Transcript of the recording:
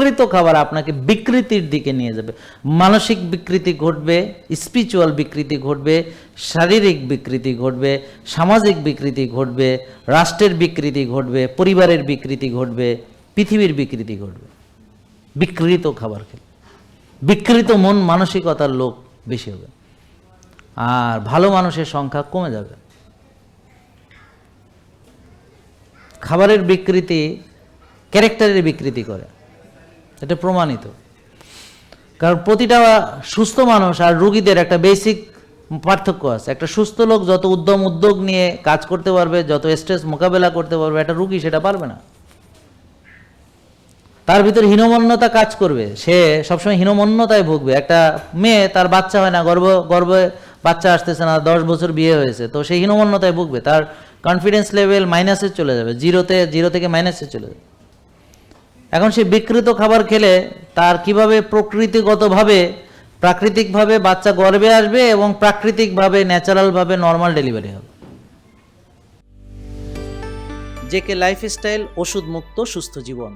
বিকৃত খাবার আপনাকে বিকৃতির দিকে নিয়ে যাবে। মানসিক বিকৃতি ঘটবে, স্পিরিচুয়াল বিকৃতি ঘটবে, শারীরিক বিকৃতি ঘটবে, সামাজিক বিকৃতি ঘটবে, রাষ্ট্রের বিকৃতি ঘটবে, পরিবারের বিকৃতি ঘটবে, পৃথিবীর বিকৃতি ঘটবে বিকৃত খাবার খেলে। বিকৃত মন মানসিকতার লোক বেশি হবে, আর ভালো মানুষের সংখ্যা কমে যাবে। খাবারের বিকৃতি ক্যারেক্টারের বিকৃতি করে, এটা প্রমাণিত। কারণ প্রতিটা সুস্থ মানুষ আর রোগীদের একটা বেসিক পার্থক্য আছে। একটা সুস্থ লোক যত উদ্যোগ নিয়ে কাজ করতে পারবে, যত স্ট্রেস মোকাবেলা করতে পারবে, একটা রোগী সেটা পারবে না। তার ভিতরে হীনমন্যতা কাজ করবে, সে সবসময় হীনমন্যতায় ভুগবে। একটা মেয়ে, তার বাচ্চা হয় না, গর্ভে বাচ্চা আসতেছে না, 10 বছর বিয়ে হয়েছে, তো সে হীনমন্যতায় ভুগবে। তার কনফিডেন্স লেভেল মাইনাসে চলে যাবে, জিরো থেকে মাইনাসে চলে যাবে। এখন সে বিকৃত খাবার খেলে তার কিভাবে প্রকৃতিগতভাবে প্রাকৃতিকভাবে বাচ্চা গর্ভে আসবে এবং প্রাকৃতিকভাবে ন্যাচারালভাবে নর্মাল ডেলিভারি হবে। জেকে লাইফস্টাইল, ওষুধ মুক্ত সুস্থ জীবন।